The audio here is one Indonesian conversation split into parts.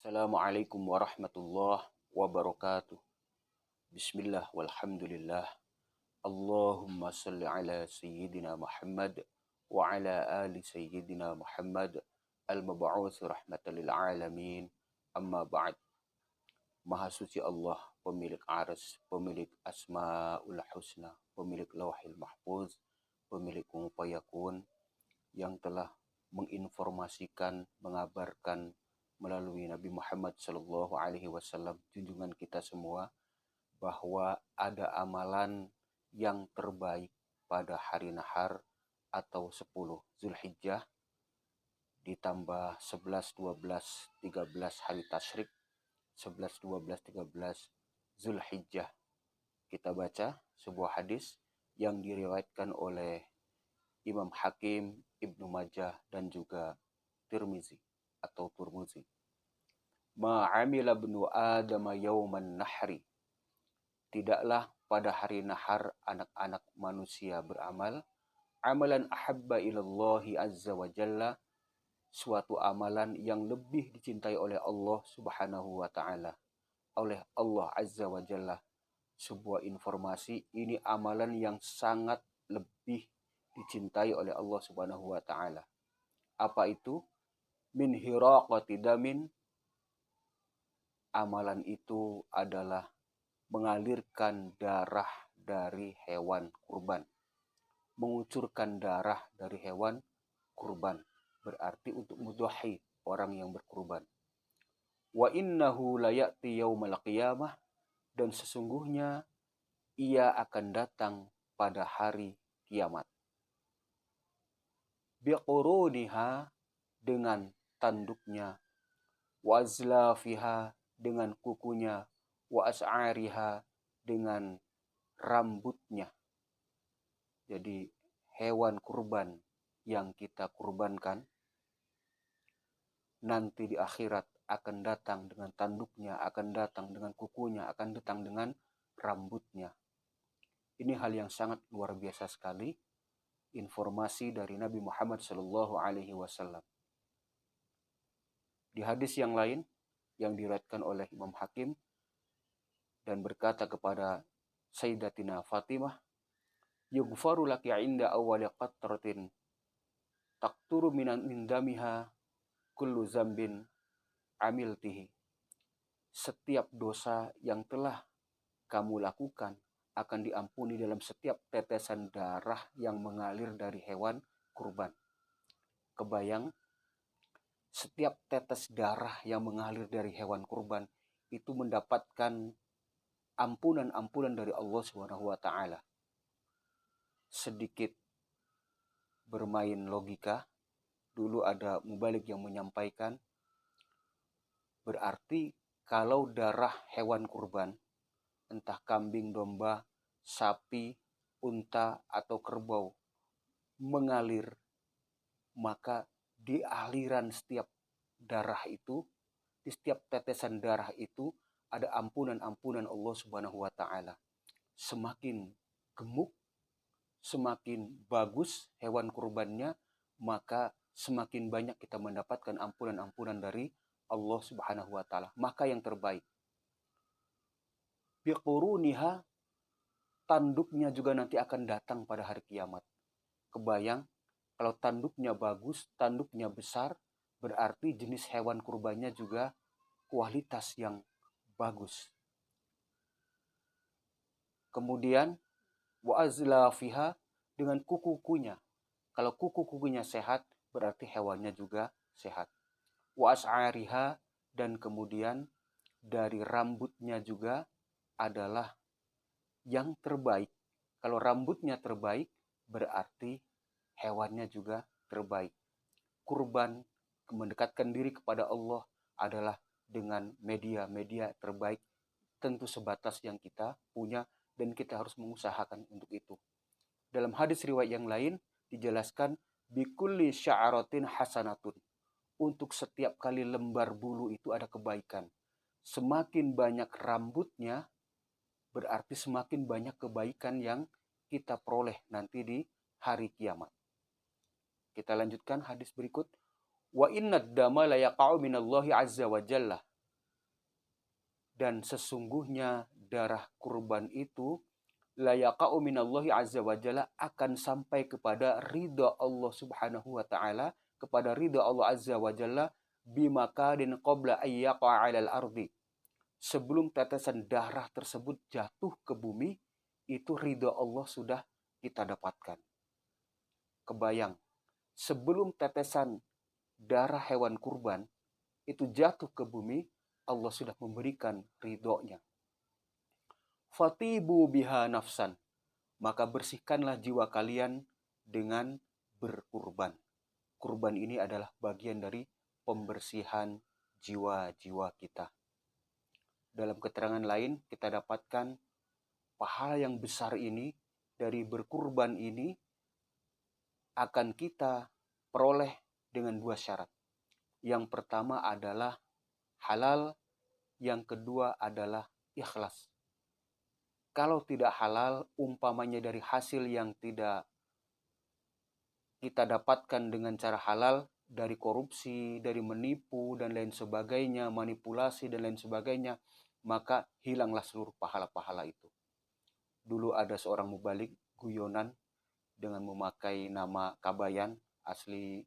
Assalamualaikum warahmatullahi wabarakatuh. Bismillah walhamdulillah. Allahumma salli ala Sayyidina Muhammad wa ala ali Sayyidina Muhammad al-mab'uts rahmatan lil alamin. Amma ba'd. Maha suci Allah, pemilik arsy, pemilik asmaul husna, pemilik lauhil mahfuz, pemilik kun fayakun, yang telah menginformasikan, mengabarkan melalui Nabi Muhammad Sallallahu Alaihi Wasallam, junjungan kita semua, bahwa ada amalan yang terbaik pada hari nahar atau 10 Zulhijjah ditambah 11, 12, 13 hari tasyrik, 11, 12, 13 Zulhijjah. Kita baca sebuah hadis yang diriwayatkan oleh Imam Hakim, Ibnu Majah, dan juga Tirmizi atau Turmuzi. Ma'amila ibnu Adam yauman nahri. Tidaklah pada hari nahar anak-anak manusia beramal amalan ahabba ilallahi azza wa jalla, suatu amalan yang lebih dicintai oleh Allah subhanahu wa ta'ala, oleh Allah azza wa jalla. Sebuah informasi, ini amalan yang sangat lebih dicintai oleh Allah subhanahu wa ta'ala. Apa itu? Min hiraqati damin. Amalan itu adalah mengalirkan darah dari hewan kurban, mengucurkan darah dari hewan kurban, berarti untuk mudhahi, orang yang berkurban. Wa innahu layati yaumal qiyamah, dan sesungguhnya ia akan datang pada hari kiamat. Biquruniha, dengan tanduknya, wa azlafiha, dengan kukunya, wa as'ariha, dengan rambutnya. Jadi hewan kurban yang kita kurbankan nanti di akhirat akan datang dengan tanduknya, akan datang dengan kukunya, akan datang dengan rambutnya. Ini hal yang sangat luar biasa sekali, informasi dari Nabi Muhammad Sallallahu Alaihi Wasallam. Di hadis yang lain yang diriwayatkan oleh Imam Hakim dan berkata kepada Sayyidatina Fatimah, yughfaru laki 'inda awwali qatratin taqturu min damiha kullu zambin amiltihi. Setiap dosa yang telah kamu lakukan akan diampuni dalam setiap tetesan darah yang mengalir dari hewan kurban. Kebayang, setiap tetes darah yang mengalir dari hewan kurban itu mendapatkan ampunan-ampunan dari Allah Subhanahu wa taala. Sedikit bermain logika, dulu ada mubalik yang menyampaikan, berarti kalau darah hewan kurban, entah kambing, domba, sapi, unta, atau kerbau mengalir, maka di aliran setiap darah itu, di setiap tetesan darah itu ada ampunan-ampunan Allah Subhanahu wa taala. Semakin gemuk, semakin bagus hewan kurbannya, maka semakin banyak kita mendapatkan ampunan-ampunan dari Allah Subhanahu wa taala. Maka yang terbaik, biquruniha, tanduknya juga nanti akan datang pada hari kiamat. Kebayang, kalau tanduknya bagus, tanduknya besar, berarti jenis hewan kurbannya juga kualitas yang bagus. Kemudian wa azlafiha, dengan kuku-kukunya. Kalau kuku-kukunya sehat, berarti hewannya juga sehat. Wa as'ariha, dan kemudian dari rambutnya juga adalah yang terbaik. Kalau rambutnya terbaik, berarti hewannya juga terbaik. Kurban, mendekatkan diri kepada Allah adalah dengan media-media terbaik, tentu sebatas yang kita punya dan kita harus mengusahakan untuk itu. Dalam hadis riwayat yang lain dijelaskan, bikulli sya'aratin hasanatun, untuk setiap kali lembar bulu itu ada kebaikan. Semakin banyak rambutnya, berarti semakin banyak kebaikan yang kita peroleh nanti di hari kiamat. Kita lanjutkan hadis berikut. Wa inna dama la yaqa'u minallahi azza wa jalla. Dan sesungguhnya darah kurban itu la yaqa'u minallahi azza wa jalla, akan sampai kepada ridha Allah subhanahu wa ta'ala, kepada ridha Allah azza wa jalla, bimakadin qabla ayyaqa'a 'alal ardi. Sebelum tetesan darah tersebut jatuh ke bumi, itu ridha Allah sudah kita dapatkan. Kebayang, sebelum tetesan darah hewan kurban itu jatuh ke bumi, Allah sudah memberikan ridhonya. Fatibu biha nafsan, maka bersihkanlah jiwa kalian dengan berkurban. Kurban ini adalah bagian dari pembersihan jiwa-jiwa kita. Dalam keterangan lain kita dapatkan pahala yang besar ini dari berkurban ini akan kita peroleh dengan 2 syarat. Yang pertama adalah halal, yang kedua adalah ikhlas. Kalau tidak halal, umpamanya dari hasil yang tidak kita dapatkan dengan cara halal, dari korupsi, dari menipu dan lain sebagainya, manipulasi dan lain sebagainya, maka hilanglah seluruh pahala-pahala itu. Dulu ada seorang mubalik guyonan dengan memakai nama Kabayan, asli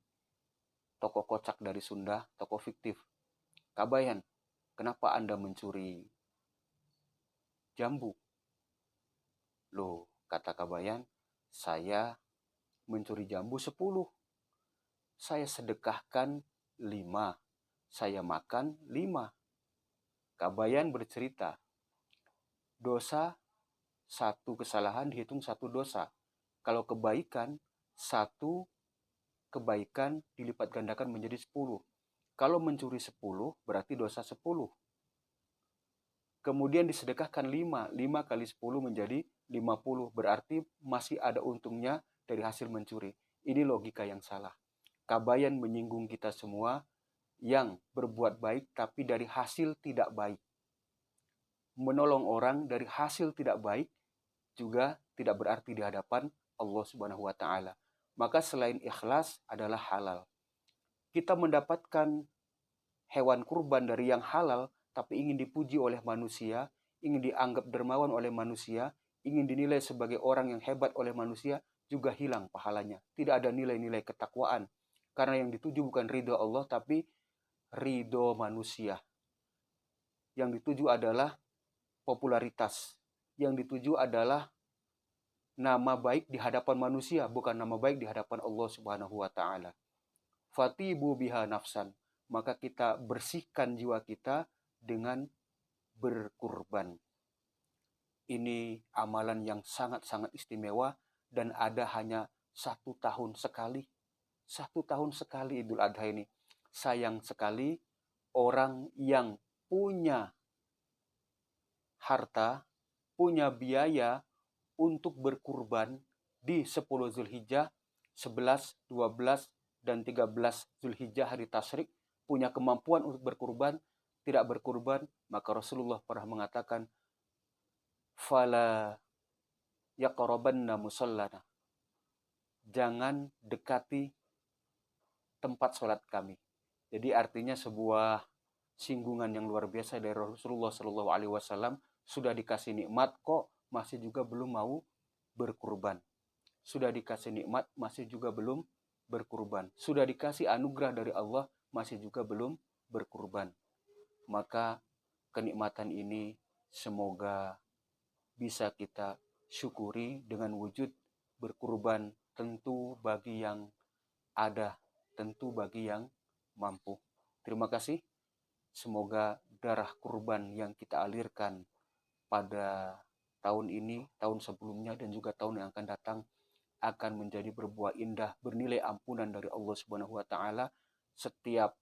tokoh kocak dari Sunda, tokoh fiktif. Kabayan, kenapa Anda mencuri jambu? Loh, kata Kabayan, saya mencuri jambu 10. Saya sedekahkan 5. Saya makan 5. Kabayan bercerita, dosa 1 kesalahan dihitung 1 dosa. Kalau kebaikan, 1 kebaikan dilipat gandakan menjadi 10. Kalau mencuri 10 berarti dosa 10. Kemudian disedekahkan 5. 5 kali 10 menjadi 50. Berarti masih ada untungnya dari hasil mencuri. Ini logika yang salah. Kabayan menyinggung kita semua yang berbuat baik tapi dari hasil tidak baik. Menolong orang dari hasil tidak baik juga tidak berarti di hadapan Allah Subhanahu wa taala. Maka selain ikhlas adalah halal. Kita mendapatkan hewan kurban dari yang halal tapi ingin dipuji oleh manusia, ingin dianggap dermawan oleh manusia, ingin dinilai sebagai orang yang hebat oleh manusia, juga hilang pahalanya. Tidak ada nilai-nilai ketakwaan. Karena yang dituju bukan ridho Allah tapi ridho manusia. Yang dituju adalah popularitas. Yang dituju adalah nama baik di hadapan manusia, bukan nama baik di hadapan Allah Subhanahu wa taala. Fatibu biha nafsan, maka kita bersihkan jiwa kita dengan berkurban. Ini amalan yang sangat-sangat istimewa dan ada hanya 1 tahun sekali. 1 tahun sekali Idul Adha ini. Sayang sekali orang yang punya harta, punya biaya untuk berkurban di 10 Zulhijjah, 11, 12, dan 13 Zulhijjah hari tasyrik, punya kemampuan untuk berkurban, tidak berkurban, maka Rasulullah pernah mengatakan, fala yaqrabanna musallana, jangan dekati tempat sholat kami. Jadi artinya sebuah singgungan yang luar biasa dari Rasulullah SAW. Sudah dikasih nikmat kok masih juga belum mau berkurban. Sudah dikasih nikmat masih juga belum berkurban. Sudah dikasih anugerah dari Allah masih juga belum berkurban. Maka kenikmatan ini semoga bisa kita syukuri dengan wujud berkurban, tentu bagi yang ada, tentu bagi yang mampu. Terima kasih. Semoga darah kurban yang kita alirkan pada tahun ini, tahun sebelumnya, dan juga tahun yang akan datang akan menjadi berbuah indah, bernilai ampunan dari Allah Subhanahu wa taala. Setiap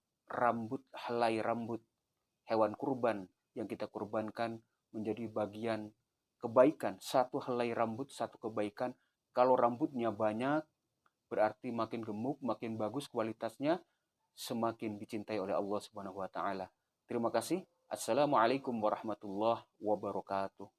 helai rambut hewan kurban yang kita kurbankan menjadi bagian kebaikan. 1 helai rambut 1 kebaikan. Kalau rambutnya banyak berarti makin gemuk, makin bagus kualitasnya, semakin dicintai oleh Allah Subhanahu wa taala. Terima kasih. Assalamualaikum warahmatullahi wabarakatuh.